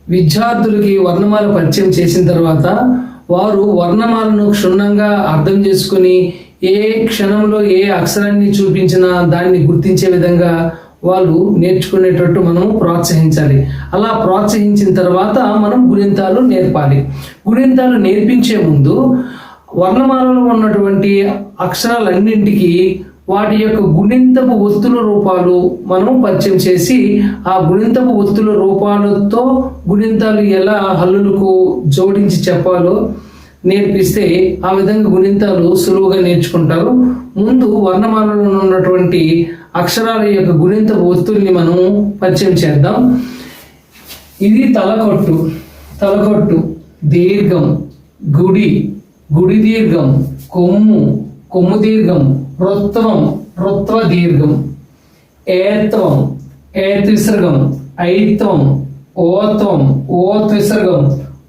విద్యార్థులకి వర్ణమాల పరిచయం చేసిన తర్వాత వారు వర్ణమాలను క్షుణ్ణంగా అర్థం చేసుకుని ఏ క్షణంలో ఏ అక్షరాన్ని చూపించినా దాన్ని గుర్తించే విధంగా వాళ్ళు నేర్చుకునేటట్టు మనం ప్రోత్సహించాలి. అలా ప్రోత్సహించిన తర్వాత మనం గుణింతాలు నేర్పాలి. గుణింతాలు నేర్పించే ముందు వర్ణమాలలో ఉన్నటువంటి అక్షరాలన్నింటికి వాటి యొక్క గుణింతపు ఒత్తుల రూపాలు మనం పరిచయం చేసి ఆ గుణింతపు ఒత్తుల రూపాలతో గుణింతాలు ఎలా హల్లులకు జోడించి చెప్పాలో నేర్పిస్తే ఆ విధంగా గుణింతాలు సులువుగా నేర్చుకుంటారు. ముందు వర్ణమాలలో ఉన్నటువంటి అక్షరాల యొక్క గుణింతపు ఒత్తుల్ని మనం పరిచయం చేద్దాం. ఇది తలకొట్టు, తలకొట్టు, దీర్ఘం, గుడి, గుడి దీర్ఘం, కొమ్ము, కొమ్ము దీర్ఘం, రుత్వం, రుత్వ దీర్ఘం, ఏత్వం, ఏత్ విసర్గం, ఐత్వం, ఓత్వం, ఓత్ విసర్గం,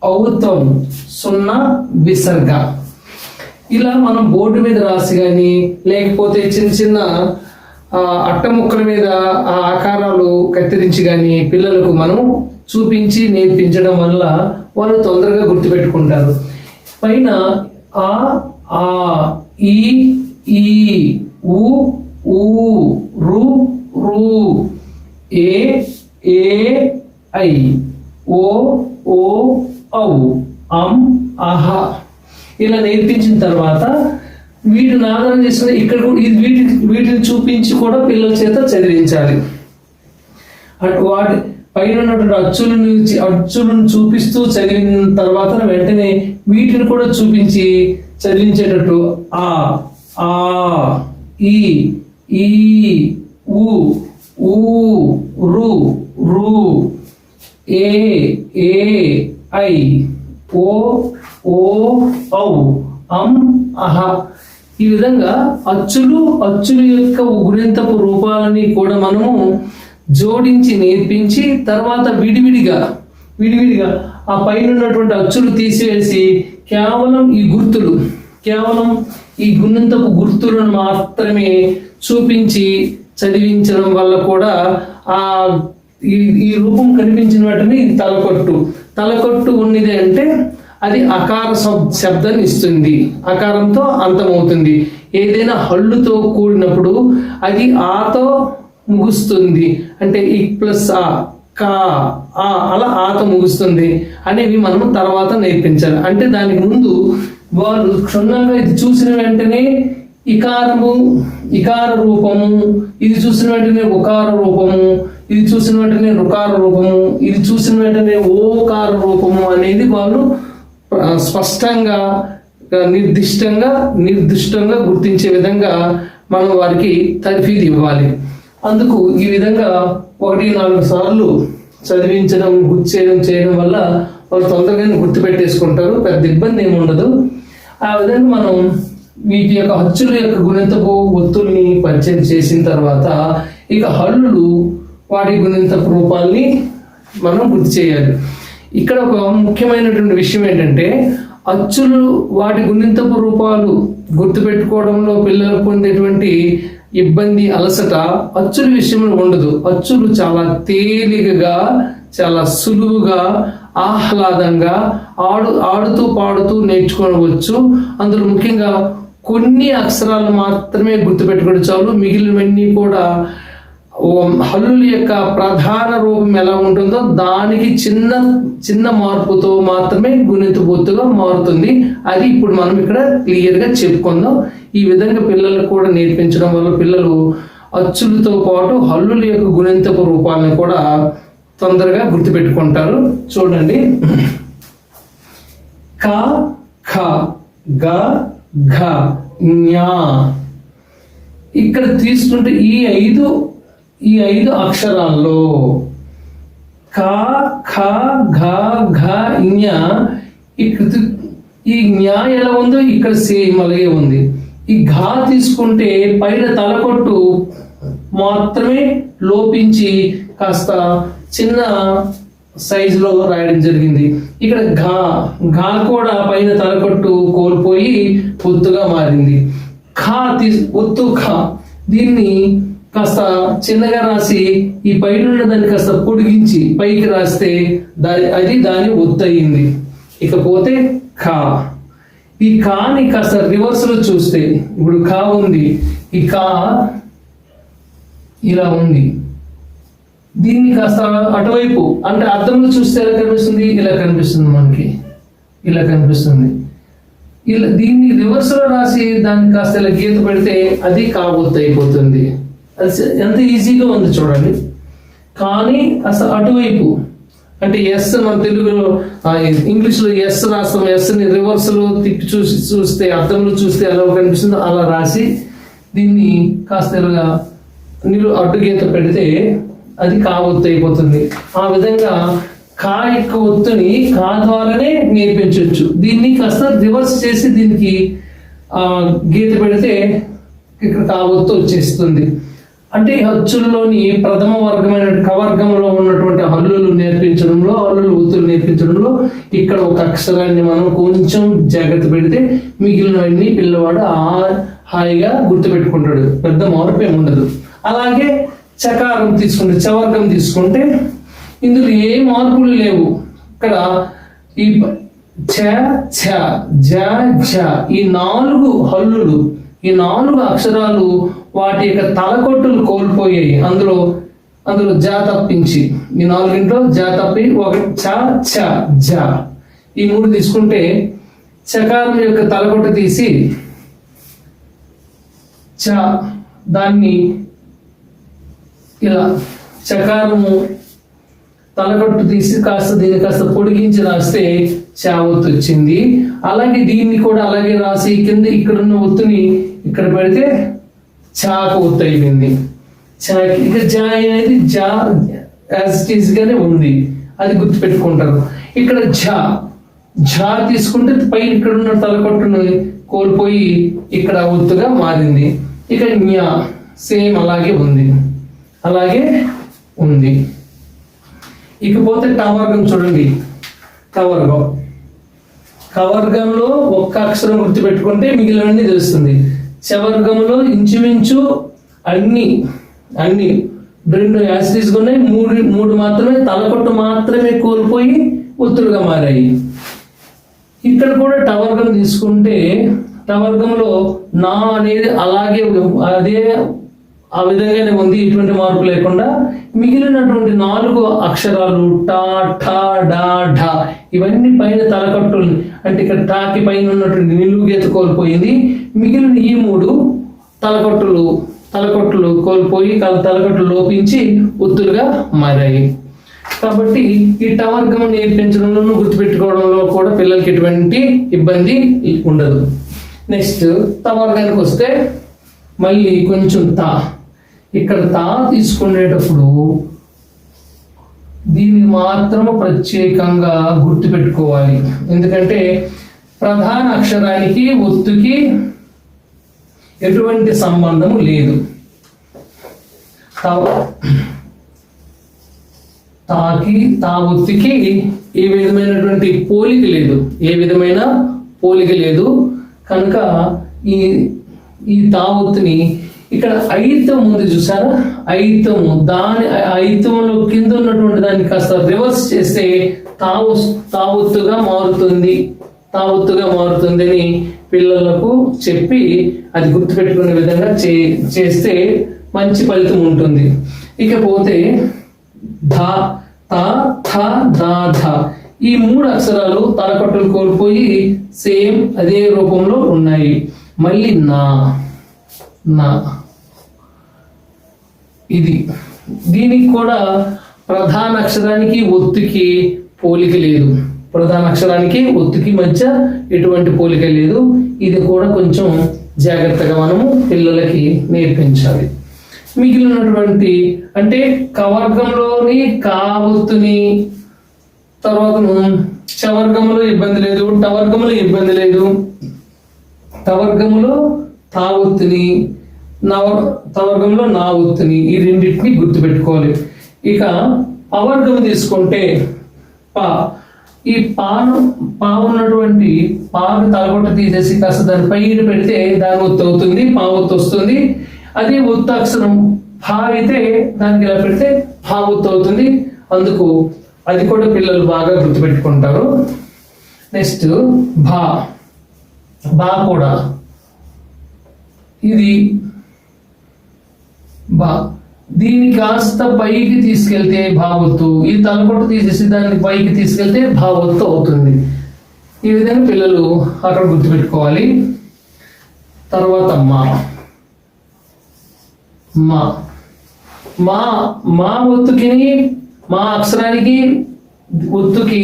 ఔత్వం, సున్నా విసర్గ. ఇలా మనం బోర్డు మీద రాసి కానీ లేకపోతే చిన్న చిన్న అట్ట ముక్కల మీద ఆ ఆకారాలు కత్తిరించి కానీ పిల్లలకు మనం చూపించి నేర్పించడం వల్ల వాళ్ళు తొందరగా గుర్తుపెట్టుకుంటారు. పైన ఆ, ఆ, ఈ, ఈ, ఉ, ఊ, రు, రు, ఏ, ఏ, ఐ, ఓ, ఓ, ఔ, అం, అహ. ఇలా నేర్పించిన తర్వాత వీటిని ఆధారం చేసుకుని ఇక్కడ వీటిని చూపించి కూడా పిల్లల చేత చదివించాలి. వాటి పైన ఉన్నటువంటి అచ్చులను చూపిస్తూ చదివిన తర్వాత వెంటనే వీటిని కూడా చూపించి చదివించేటట్టు ఆ, ఆ, ఈ, ఈ, ఉ, ఊ, రు, రు, ఏ, ఏ, ఐ, ఓ, ఓ, ఔ, అం, అహ. ఈ విధంగా అచ్చుల యొక్క గుణింతపు రూపాలని కూడా మనము జోడించి నేర్పించి తర్వాత విడివిడిగా ఆ పైన ఉన్నటువంటి అచ్చులు తీసివేసి కేవలం ఈ గుణింతపు గుర్తులను మాత్రమే చూపించి చదివించడం వల్ల కూడా ఈ రూపం కనిపించిన వాటిని ఇది తలకొట్టు ఉన్నది అంటే అది అకార శబ్దాన్ని ఇస్తుంది, అకారంతో అంతమవుతుంది. ఏదైనా హల్లుతో కూడినప్పుడు అది ఆతో ముగుస్తుంది, అంటే ఇ ప్లస్ ఆ, కా, ఆ, అలా ఆతో ముగుస్తుంది అనేవి మనం తర్వాత నేర్పించాలి. అంటే దానికి ముందు వాళ్ళు క్షుణ్ణంగా ఇది చూసిన వెంటనే ఇకార రూపము, ఇది చూసిన వెంటనే ఉకార రూపము, ఇది చూసిన వెంటనే రుకార రూపము, ఇది చూసిన వెంటనే ఓకార రూపము అనేది వాళ్ళు స్పష్టంగా నిర్దిష్టంగా గుర్తించే విధంగా మనం వారికి తర్ఫీదు ఇవ్వాలి. అందుకు ఈ విధంగా 1-4 సార్లు చదివించడం, గుర్తు చేయడం వల్ల వాళ్ళు తొందరగానే గుర్తుపెట్టేసుకుంటారు. పెద్ద ఇబ్బంది ఏమి ఉండదు. ఆ విధంగా మనం వీటి యొక్క అచ్చుల యొక్క గుణింతపు ఒత్తుల్ని పరిచయం చేసిన తర్వాత ఇక హల్లులు వాటి గుణింతపు రూపాల్ని మనం గుర్తు చేయాలి. ఇక్కడ ఒక ముఖ్యమైనటువంటి విషయం ఏంటంటే అచ్చులు వాటి గుణింతపు రూపాలు గుర్తుపెట్టుకోవడంలో పిల్లలు పొందేటువంటి ఇబ్బంది, అలసట అచ్చుల విషయంలో ఉండదు. అచ్చులు చాలా తేలికగా, చాలా సులువుగా, ఆహ్లాదంగా ఆడుతూ పాడుతూ నేర్చుకోవచ్చు. అందులో ముఖ్యంగా కొన్ని అక్షరాలు మాత్రమే గుర్తుపెట్టుకోవడం చాలు. మిగిలినవన్నీ కూడా హల్లుల యొక్క ప్రధాన రూపం ఎలా ఉంటుందో దానికి చిన్న మార్పుతో మాత్రమే గుణింతపు ఒత్తుగా మారుతుంది. అది ఇప్పుడు మనం ఇక్కడ క్లియర్గా చెప్పుకుందాం. ఈ విధంగా పిల్లలకు కూడా నేర్పించడం వల్ల పిల్లలు అచ్చులతో పాటు హల్లుల యొక్క గుణింతపు రూపాలను కూడా తొందరగా గుర్తుపెట్టుకుంటారు. చూడండి, క, ఖ, గ, ఘ, ఞ. ఇక్కడ తీసుకుంటే ఈ ఐదు అక్షరాల్లో క, ఖ, ఘ, ఘ, ఞ. ఈ జ్ఞ ఎలా ఉందో ఇక్కడ సేమ్ అలాగే ఉంది. ఈ ఘా తీసుకుంటే పైన తలకొట్టు మాత్రమే లోపించి కాస్త చిన్న సైజులో రాయడం జరిగింది. ఇక్కడ ఘా కూడా పైన తలకొట్టు కోల్పోయి ఒత్తుగా మారింది. ఒత్తు ఖ, దీన్ని కాస్త చిన్నగా రాసి ఈ పైన దాన్ని కాస్త పొడిగించి పైకి రాస్తే దాని ఒత్తు అయింది. ఇకపోతే ఖా. ఈ ఖాని కాస్త రివర్స్ లో చూస్తే ఇప్పుడు ఖా ఉంది, ఈ ఖా ఇలా ఉంది. దీన్ని కాస్త అటువైపు అంటే అర్థంలో చూస్తే ఎలా కనిపిస్తుంది, ఇలా కనిపిస్తుంది మనకి, ఇలా కనిపిస్తుంది. ఇలా దీన్ని రివర్స్ లో రాసి దాన్ని కాస్త ఇలా గీత పెడితే అది కాబొత్తు అయిపోతుంది. అది ఎంత ఈజీగా ఉంది చూడండి. కానీ అసలు అటువైపు అంటే ఎస్, మన తెలుగులో ఇంగ్లీష్లో ఎస్ రాస్తాం, ఎస్ని రివర్స్ లో తిప్పి చూస్తే అర్థంలో చూస్తే ఎలా కనిపిస్తుందో అలా రాసి దీన్ని కాస్త ఇలాగా అడ్డు గీత పెడితే అది కా ఒత్తు అయిపోతుంది. ఆ విధంగా కా యొక్క ఒత్తుని కా ద్వారానే నేర్పించవచ్చు. దీన్ని కాస్త రివర్స్ చేసి దీనికి గీత పెడితే ఇక్కడ కా ఒత్తు వచ్చేస్తుంది. అంటే అచ్చుల్లోని ప్రథమ వర్గమైన కవర్గంలో ఉన్నటువంటి హల్లులు నేర్పించడంలో, హల్లులు ఒత్తులు నేర్పించడంలో ఇక్కడ ఒక అక్షరాన్ని మనం కొంచెం జాగ్రత్త పెడితే మిగిలినవన్నీ పిల్లవాడు హాయిగా గుర్తుపెట్టుకుంటాడు, పెద్ద మార్పు ఏమి ఉండదు. అలాగే చకారం తీసుకుంటే, చవర్గం తీసుకుంటే ఇందులో ఏ మార్పులు లేవు. ఇక్కడ ఈ ఛ ఛ జ ఝ ఈ 4 హల్లులు, ఈ 4 అక్షరాలు వాటి యొక్క తలకొట్టులు కోల్పోయాయి. అందులో జా తప్పించి ఈ 4 జా తప్పి ఒక ఛ ఛ జ ఈ 3 తీసుకుంటే చకారం యొక్క తలకొట్టు తీసి చ దాన్ని ఇలా చకారము తలకట్టు తీసి దీన్ని కాస్త పొడిగించి రాస్తే చా ఒత్తు వచ్చింది. అలాగే దీన్ని కూడా అలాగే రాసి కింద ఇక్కడ ఉన్న ఒత్తుని ఇక్కడ పెడితే చాకు ఒత్తు అయిపోయింది. చాకి ఇక జా అనేది జా యాజ్ ఇట్ ఈస్ గానే ఉంది, అది గుర్తుపెట్టుకుంటారు. ఇక్కడ ఝా తీసుకుంటే పైన ఇక్కడ ఉన్న తలకట్టును కోల్పోయి ఇక్కడ ఒత్తుగా మారింది. ఇక న్యా సేమ్ అలాగే ఉంది. ఇకపోతే టవర్గం చూడండి. కవర్గంలో ఒక్క అక్షరం గుర్తుపెట్టుకుంటే మిగిలినవన్నీ తెలుస్తుంది. చవర్గంలో ఇంచుమించు అన్ని 2 యాసిటీస్ ఉన్నాయి, 3 మాత్రమే తలకొట్టు మాత్రమే కోల్పోయి ఒత్తులుగా మారాయి. ఇక్కడ కూడా టవర్గం తీసుకుంటే టవర్గంలో నా అనేది అలాగే అదే ఆ విధంగానే ఉంది, ఎటువంటి మార్పు లేకుండా. మిగిలినటువంటి 4 అక్షరాలు టా ఠా డా ఢా ఇవన్నీ పైన తలకట్టులు అంటే ఇక్కడ టాకి పైన ఉన్నటువంటి నిలువు గీత కోల్పోయింది. మిగిలిన ఈ 3 తలకట్టులు కోల్పోయి తలకట్టులు లోపించి ఒత్తులుగా మారాయి. కాబట్టి ఈ టవర్గం నేర్పించడంలో, గుర్తుపెట్టుకోవడంలో కూడా పిల్లలకి ఎటువంటి ఇబ్బంది ఉండదు. నెక్స్ట్ తవర్గానికి వస్తే మళ్ళీ కొంచెం ఇక్కడ తీసుకునేటప్పుడు దీన్ని మాత్రము ప్రత్యేకంగా గుర్తుపెట్టుకోవాలి. ఎందుకంటే ప్రధాన అక్షరానికి ఒత్తుకి ఎటువంటి సంబంధము లేదు. ఒత్తుకి ఏ విధమైనటువంటి పోలిక లేదు. కనుక ఈ ఒత్తుని ఇక్కడ ఐతం ఉంది చూసారా, ఐతము ఐతంలో కింద ఉన్నటువంటి దాన్ని కాస్త రివర్స్ చేస్తే తావొత్తుగా మారుతుంది అని పిల్లలకు చెప్పి అది గుర్తుపెట్టుకునే విధంగా చేస్తే మంచి ఫలితం ఉంటుంది. ఇకపోతే ధా ఈ 3 అక్షరాలు తలకట్టులు కోల్పోయి సేమ్ అదే రూపంలో ఉన్నాయి. మళ్ళీ నా ఇది దీనికి కూడా ప్రధాన అక్షరానికి ఒత్తుకి పోలిక లేదు. ప్రధాన అక్షరానికి ఒత్తుకి మధ్య ఎటువంటి పోలిక లేదు. ఇది కూడా కొంచెం జాగ్రత్తగా మనము పిల్లలకి నేర్పించాలి. మిగిలినటువంటి అంటే కవర్గంలోని ఒత్తుని తర్వాత చవర్గంలో ఇబ్బంది లేదు, టవర్గంలో ఒత్తుని తవర్గంలో నా ఒత్తుని ఈ రెండింటిని గుర్తుపెట్టుకోవాలి. ఇక పవర్గం తీసుకుంటే ఈ పా ఉన్నటువంటి పాకు తలగొట్ట తీసేసి కాస్త దాని పైన పెడితే దాని ఒత్తు అవుతుంది, ఒత్తు వస్తుంది. అదే ఒత్తు అక్షరం హా అయితే దానికి ఇలా పెడితే హా ఒత్తు అవుతుంది. అందుకు అది కూడా పిల్లలు బాగా గుర్తుపెట్టుకుంటారు. నెక్స్ట్ భా, బా కూడా ఇది బా, దీన్ని కాస్త పైకి తీసుకెళ్తే భావొత్తు, ఈ తలకొట్టు తీసేసి దాన్ని పైకి తీసుకెళ్తే భావొత్తు అవుతుంది. ఈ విధంగా పిల్లలు అక్కడ గుర్తుపెట్టుకోవాలి. తర్వాత మా మా మా మా ఒత్తుకి మా అక్షరానికి ఒత్తుకి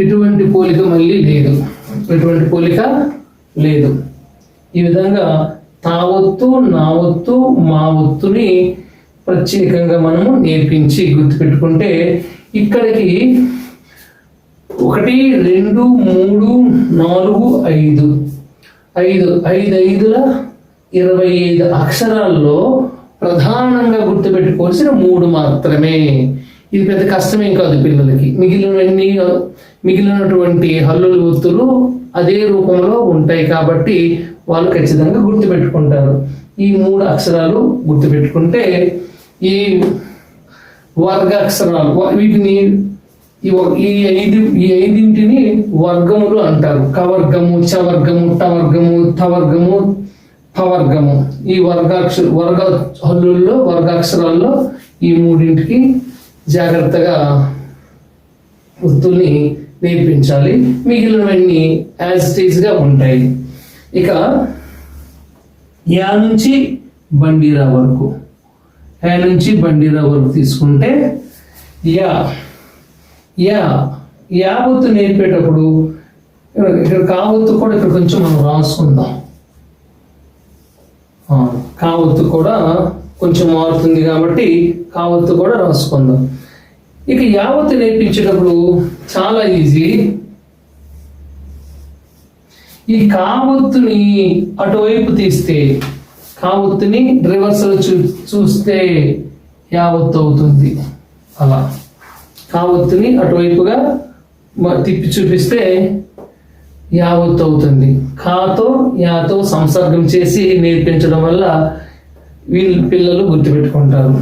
ఎటువంటి పోలిక మళ్ళీ లేదు, ఎటువంటి పోలిక లేదు. ఈ విధంగా తా ఒత్తు, నా ఒత్తు, మా ఒత్తుని ప్రత్యేకంగా మనము నేర్పించి గుర్తుపెట్టుకుంటే ఇక్కడికి 1 2 3 4 5 25 అక్షరాల్లో ప్రధానంగా గుర్తుపెట్టుకోవాల్సిన 3 మాత్రమే. ఇది పెద్ద కష్టమేం కాదు పిల్లలకి. మిగిలినటువంటి హల్లులు ఒత్తులు అదే రూపంలో ఉంటాయి కాబట్టి వాళ్ళు ఖచ్చితంగా గుర్తుపెట్టుకుంటారు. ఈ 3 అక్షరాలు గుర్తుపెట్టుకుంటే ఈ వర్గ అక్షరాలు వీటిని ఈ ఐదింటిని వర్గములు అంటారు. కవర్గము, చవర్గము, టవర్గము, తవర్గము, పవర్గము. ఈ వర్గ హల్లుల్లో వర్గాక్షరాల్లో ఈ 3ంటికి జాగ్రత్తగా ఒత్తుల్ని నేర్పించాలి. మిగిలినవన్నీ యాజ్ స్టేజ్గా ఉంటాయి. ఇక యా నుంచి బండిరా వరకు, యా నుంచి బండిరా వరకు తీసుకుంటే యా యా యా ఒత్తు నేర్పేటప్పుడు ఇక్కడ కావత్తు కూడా ఇక్కడ కొంచెం మనం రాసుకుందాం. కావత్తు కూడా కొంచెం మారుతుంది కాబట్టి కావత్తు కూడా రాసుకుందాం. ఇక యావత్తు నేర్పించేటప్పుడు చాలా ఈజీ. ఈ కావత్తుని అటువైపు తీస్తే, కావత్తుని రివర్సల్ చూస్తే యావత్తు అవుతుంది. అలా కావత్తుని అటువైపుగా తిప్పి చూపిస్తే యావత్తు అవుతుంది. కాతో యాతో సంసర్గం చేసి నేర్పించడం వల్ల వీళ్ళు పిల్లలు గుర్తుపెట్టుకుంటారు.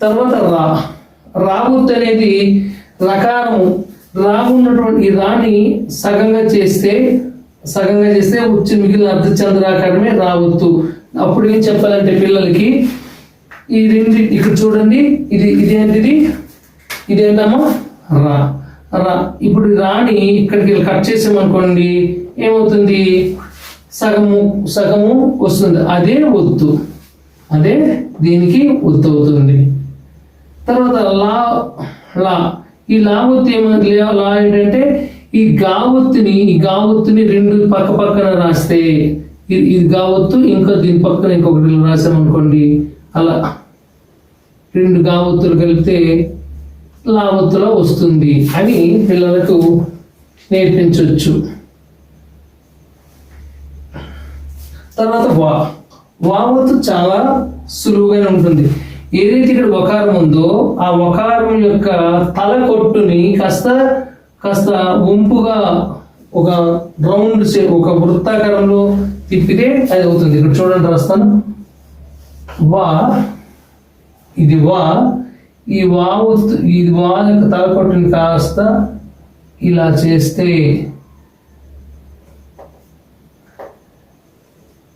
తర్వాత రావత్తు అనేది రకారము. రాగున్నటువంటి ఈ రాని సగంగా చేస్తే వచ్చి మిగిలిన అర్ధచంద్రాకారమే రావత్తు. అప్పుడు ఏం చెప్పాలంటే పిల్లలకి ఈ 2 ఇక్కడ చూడండి, ఇదేంటమ్మా రా రా. ఇప్పుడు రాని ఇక్కడికి కట్ చేసామనుకోండి ఏమవుతుంది, సగము వస్తుంది. అదే ఒత్తు, అదే దీనికి ఒత్తు అవుతుంది. తర్వాత లా ఈ లా ఒత్తు లా ఏంటంటే ఈ గావత్తుని 2 పక్క పక్కన రాస్తే ఇది గావత్తు, ఇంకా దీని పక్కన ఇంకొకటి రాసామనుకోండి, అలా 2 గావత్తులు కలిపితే లావత్తులో వస్తుంది అని పిల్లలకు నేర్పించవచ్చు. తర్వాత వావత్తు చాలా సులువుగానే ఉంటుంది. ఏదైతే ఇక్కడ వకారం ఉందో ఆ వకారం యొక్క తల కొట్టుని కాస్త వంపుగా ఒక రౌండ్ షేప్, ఒక వృత్తాకారంలో తిప్పితే అది అవుతుంది. ఇక్కడ చూడండి రాస్తాను. ఇది ఈ వావత్తు, ఇది వా యొక్క తల కొట్టుని కాస్త ఇలా చేస్తే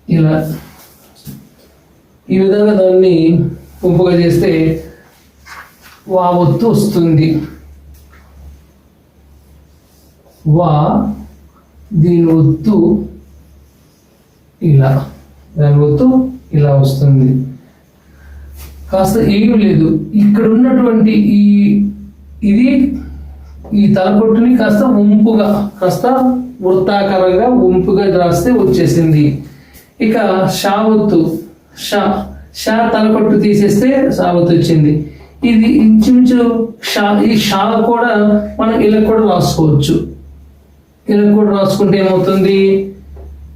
ఇలా ఈ విధంగా దాన్ని వంపుగా చేస్తే వావత్తు వస్తుంది. దీని ఒత్తు ఇలా, దాని ఒత్తు ఇలా వస్తుంది. కాస్త ఏమీ లేదు, ఇక్కడ ఉన్నటువంటి ఈ తలకొట్టుని కాస్త వంపుగా, కాస్త వృత్తాకారంగా వంపుగా రాస్తే వచ్చేసింది. ఇక షావత్తు, షా తలకొట్టు తీసేస్తే షావత్తు వచ్చింది. ఇది ఇంచుమించు ఈ షా కూడా మనం ఇలా కూడా రాసుకోవచ్చు. ఇలా కూడా రాసుకుంటే ఏమవుతుంది,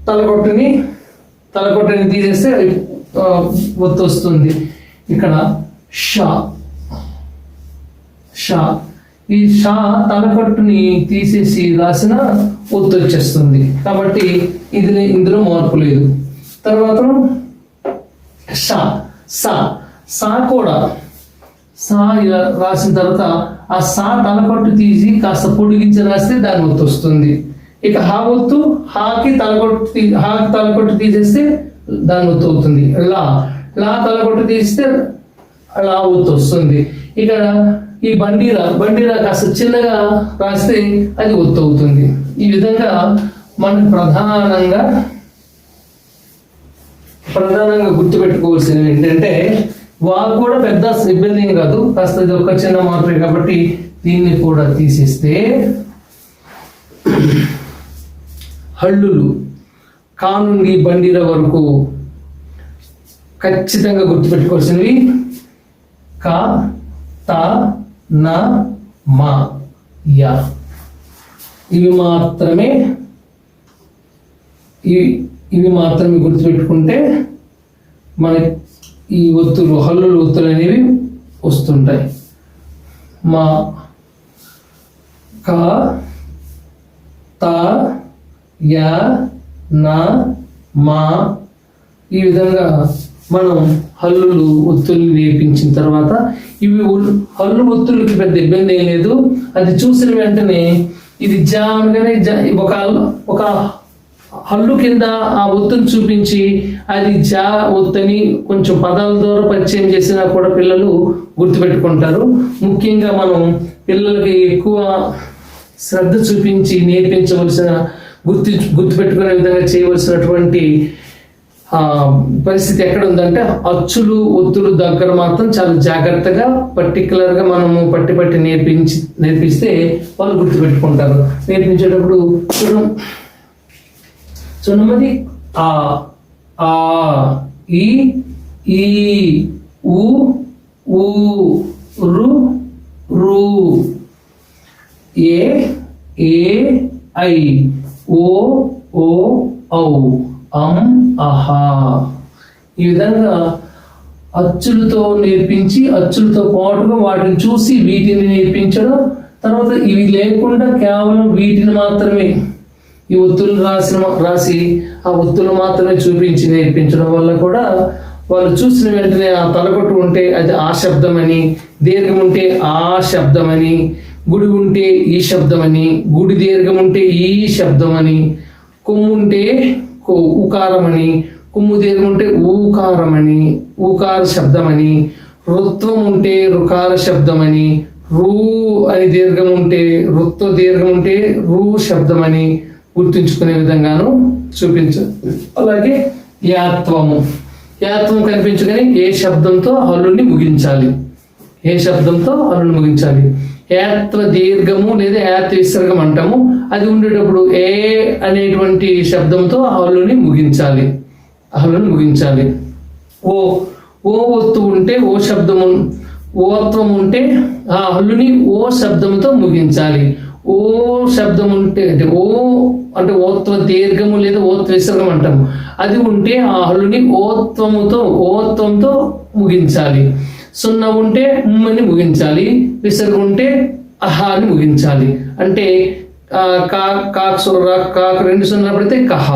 తలకొట్టుని తీసేస్తే ఒత్తు వస్తుంది. ఇక్కడ షా ఈ షా తలకట్టుని తీసేసి రాసిన ఒత్తు వచ్చేస్తుంది. కాబట్టి ఇందులో మార్పు లేదు. తర్వాత సా కూడా సా ఇలా రాసిన తర్వాత ఆ సా తలకొట్టు తీసి కాస్త పొడిగించి రాస్తే దాని ఒత్తు వస్తుంది. ఇక హా ఒత్తు హాకి తలకొట్టు తీసేస్తే దాని ఒత్తు అవుతుంది. లా తలకొట్టు తీస్తే లా ఒత్తు వస్తుంది. ఇక్కడ ఈ బండిరా కాస్త చిన్నగా రాస్తే అది ఒత్తు అవుతుంది. ఈ విధంగా మనకు ప్రధానంగా గుర్తుపెట్టుకోవాల్సినవి ఏంటంటే వారు కూడా పెద్ద ఇబ్బంది ఏం కాదు, కాస్త ఇది ఒక చిన్న మార్పే కాబట్టి దీన్ని కూడా తీసేస్తే హల్లులు కా నుండి బండిర వరకు ఖచ్చితంగా గుర్తుపెట్టుకోవాల్సినవి కా, తా, నా, మా, యా. ఇవి మాత్రమే గుర్తుపెట్టుకుంటే మన ఈ హల్లులు ఒత్తులు అనేవి వస్తుంటాయి. మా, కా, తా, యా, నా, మా. ఈ విధంగా మనం హల్లులు ఒత్తులు నేర్పించిన తర్వాత ఇవి హల్లు ఒత్తులకి పెద్ద ఇబ్బంది ఏం లేదు. అది చూసిన వెంటనే ఇది జా అనగానే ఒక హల్లు కింద ఆ ఒత్తును చూపించి అది జా ఒత్తని కొంచెం పదాల ద్వారా పరిచయం చేసినా కూడా పిల్లలు గుర్తుపెట్టుకుంటారు. ముఖ్యంగా మనం పిల్లలకి ఎక్కువ శ్రద్ధ చూపించి నేర్పించవలసిన గుర్తుపెట్టుకునే విధంగా చేయవలసినటువంటి పరిస్థితి ఎక్కడ ఉందంటే అచ్చులు ఒత్తులు దగ్గర మాత్రం చాలా జాగ్రత్తగా పర్టికులర్గా మనము పట్టి నేర్పిస్తే వాళ్ళు గుర్తుపెట్టుకుంటారు. నేర్పించేటప్పుడు చూడమది ఆ, ఈ, ఊ, రు, ఏ, ఐ, ఓ, ఔ, అహా. ఈ విధంగా అచ్చులతో నేర్పించి అచ్చులతో పాటుగా వాటిని చూసి వీటిని నేర్పించడం, తర్వాత ఇవి లేకుండా కేవలం వీటిని మాత్రమే ఈ ఒత్తులు రాసి ఆ ఒత్తులు మాత్రమే చూపించి నేర్పించడం వల్ల కూడా వాళ్ళు చూసిన వెంటనే ఆ తలకొట్టు ఉంటే అది ఆ శబ్దం అని, దీర్ఘం ఉంటే ఆ శబ్దం అని, గుడి ఉంటే ఈ శబ్దం అని, గుడి దీర్ఘం ఉంటే ఈ శబ్దం అని, కొమ్ము ఉంటే ఉకారం అని, కొమ్ము దీర్ఘం ఉంటే ఊకారం అని, ఊకార శబ్దం అని, రుత్వం ఉంటే రుకార శబ్దం అని, రూ అని దీర్ఘం ఉంటే రుత్వ దీర్ఘం ఉంటే రూ శబ్దం అని గుర్తుంచుకునే విధంగాను అలాగే యాత్వం కనిపించగానే ఏ శబ్దంతో హల్లుని ముగించాలి, యాత్వ దీర్ఘము లేదా యాత్వ విసర్గం అంటాము. అది ఉండేటప్పుడు ఏ అనేటువంటి శబ్దంతో హల్లుని ముగించాలి. ఓ ఒత్తు ఉంటే ఓ శబ్దము, ఓత్వం ఉంటే ఆ హల్లుని ఓ శబ్దంతో ముగించాలి. ఓ శబ్దం ఉంటే అంటే ఓ అంటే ఓత్వ దీర్ఘము లేదా ఓత్వ విసర్గం అంటాము. అది ఉంటే ఆ హల్లుని ఓత్వంతో ముగించాలి. సున్నా ఉంటే అని ముగించాలి, విసర్గం ఉంటే అహా అని ముగించాలి. అంటే కాకు 2 సున్నా పడితే కహ,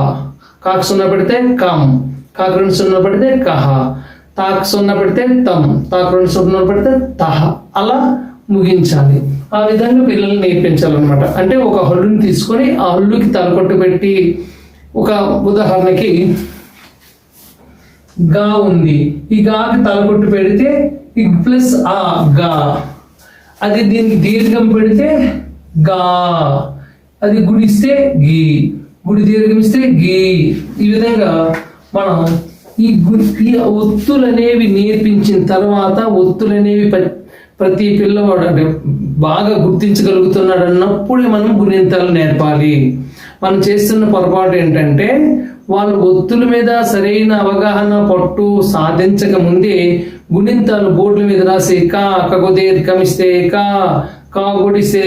కాకు 0 పడితే కం, కాకు 2 సున్నా పడితే కహ, తాకు 0 పడితే తం, తాకు 2 సున్నా పడితే తహ. అలా ముగించాలి. ఆ విధంగా పిల్లల్ని నేర్పించాలన్నమాట. అంటే ఒక హల్లుని తీసుకొని ఆ హల్లుకి తలకొట్టు పెట్టి, ఒక ఉదాహరణకి గా ఉంది, ఈ గాకి తలకొట్టు పెడితే ప్లస్ ఆ గా, అది దీనికి దీర్ఘం పెడితే గా, అది గుడిస్తే గీ, గుడి దీర్ఘం ఇస్తే గీ. ఈ విధంగా మనం ఈ ఒత్తులు అనేవి నేర్పించిన తర్వాత ఒత్తులనేవి ప్రతి పిల్లవాడు అంటే బాగా గుర్తించగలుగుతున్నాడు అన్నప్పుడే మనం గుణింతాలు నేర్పాలి. మనం చేస్తున్న పొరపాటు ఏంటంటే వాళ్ళు ఒత్తుల మీద సరైన అవగాహన పట్టు సాధించక ముందే గుణింతాలు బోర్డుల మీద రాసి కగు దీర్ఘమిస్తే కాగుడిస్తే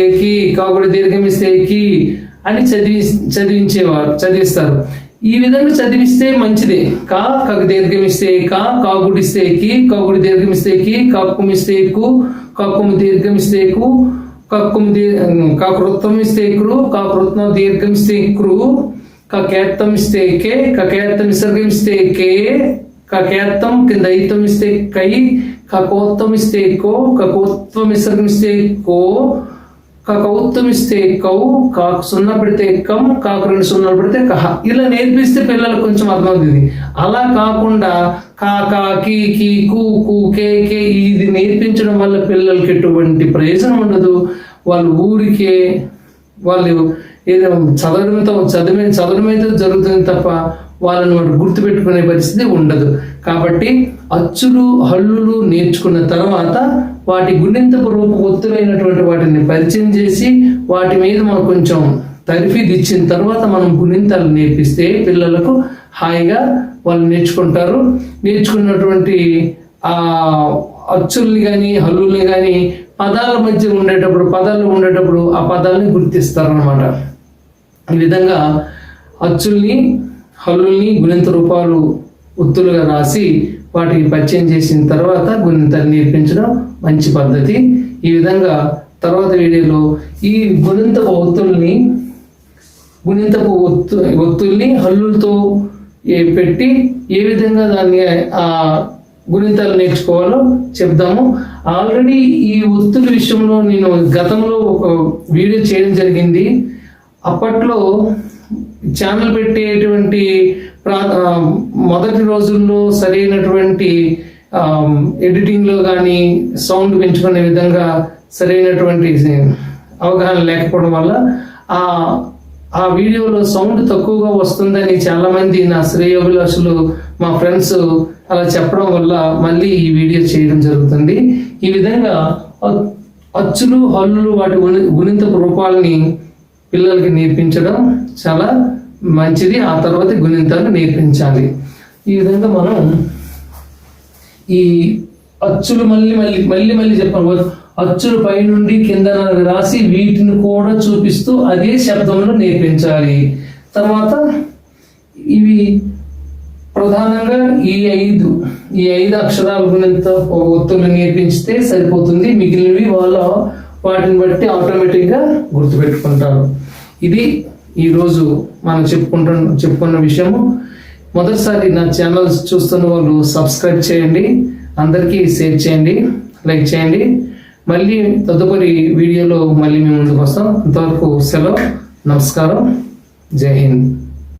కాగుడి దీర్ఘమిస్తే అని చదివిస్తారు. ఈ విధంగా చదివిస్తే మంచిదే. కగు దీర్ఘమిస్తే కాగుడిస్తే కాగుడి దీర్ఘమిస్తే కక్కుమిస్తే కక్కుము దీర్ఘమిస్తే కాకృత్వం ఇస్తే కాకృత్వం దీర్ఘమిస్తే కకేత్తం ఇస్తే కకేత్తం విసర్గం ఇస్తే కకేత్తం కింద ఐతం ఇస్తే కకోత్తమిస్తే కో, కకోత్వమిస్తే కో, కకౌత్తమిస్తే కౌ, కాకు సున్నా పెడితే కం, కాకు 2 సున్నాలు పెడితే కహ. ఇలా నేర్పిస్తే పిల్లలకు కొంచెం అర్థమవుతుంది. అలా కాకుండా కాకా కీ కీ కూ కూ కే కే ఇది నేర్పించడం వల్ల పిల్లలకి ఎటువంటి ప్రయోజనం ఉండదు. వాళ్ళు ఊరికే వాళ్ళు ఏదో చదవడమైతే జరుగుతుంది తప్ప వాళ్ళని వాడు గుర్తుపెట్టుకునే పరిస్థితి ఉండదు. కాబట్టి అచ్చులు హల్లులు నేర్చుకున్న తర్వాత వాటి గుణింతపు రూప ఒత్తులైనటువంటి వాటిని పరిచయం చేసి వాటి మీద మనం కొంచెం తర్ఫీదు ఇచ్చిన తర్వాత మనం గుణింతాలు నేర్పిస్తే పిల్లలకు హాయిగా వాళ్ళు నేర్చుకుంటారు. నేర్చుకున్నటువంటి ఆ అచ్చుల్ని కానీ హల్లుల్ని కానీ పదాల మధ్య ఉండేటప్పుడు ఆ పదాలని గుర్తిస్తారు అన్నమాట. ఈ విధంగా అచ్చుల్ని హల్లుల్ని గుణింత రూపాలు ఒత్తులుగా రాసి వాటికి పరిచయం చేసిన తర్వాత గుణింతాలు నేర్పించడం మంచి పద్ధతి. ఈ విధంగా తర్వాత వీడియోలో ఈ గుణింతపు ఒత్తుల్ని హల్లులతో పెట్టి ఏ విధంగా దాన్ని ఆ గుణింతాలు నేర్చుకోవాలో చెప్దాము. ఆల్రెడీ ఈ ఒత్తుల విషయంలో నేను గతంలో ఒక వీడియో చేయడం జరిగింది. అప్పట్లో ఛానల్ పెట్టేటువంటి మొదటి రోజుల్లో సరైనటువంటి ఎడిటింగ్లో కానీ సౌండ్ పెంచుకునే విధంగా సరైనటువంటి అవగాహన లేకపోవడం వల్ల ఆ వీడియోలో సౌండ్ తక్కువగా వస్తుందని చాలామంది నా శ్రేయోభిలాషులు మా ఫ్రెండ్స్ అలా చెప్పడం వల్ల మళ్ళీ ఈ వీడియో చేయడం జరుగుతుంది. ఈ విధంగా అచ్చులు హల్లులు వాటి గుణింతపు రూపాలని పిల్లలకి నేర్పించడం చాలా మంచిది. ఆ తర్వాత గుణింతాలు నేర్పించాలి. ఈ విధంగా మనం ఈ అచ్చులు మళ్ళీ చెప్పాను. అచ్చులు పైనుండి కింద రాసి వీటిని కూడా చూపిస్తూ అదే శబ్దంలో నేర్పించాలి. తర్వాత ఇవి ప్రధానంగా ఈ ఐదు అక్షరాల గుణింత ఒత్తులు నేర్పించితే సరిపోతుంది. మిగిలినవి వాటిని బట్టి ఆటోమేటిక్గా గుర్తుపెట్టుకుంటారు. ఇది ఈరోజు మనం చెప్పుకున్న విషయము. మొదటిసారి నా ఛానల్ చూస్తున్న వాళ్ళు సబ్స్క్రైబ్ చేయండి, అందరికీ షేర్ చేయండి, లైక్ చేయండి. మళ్ళీ తదుపరి వీడియోలో మళ్ళీ మేము ముందుకు వస్తాం. అంతవరకు సెలవు. నమస్కారం. జై హింద్.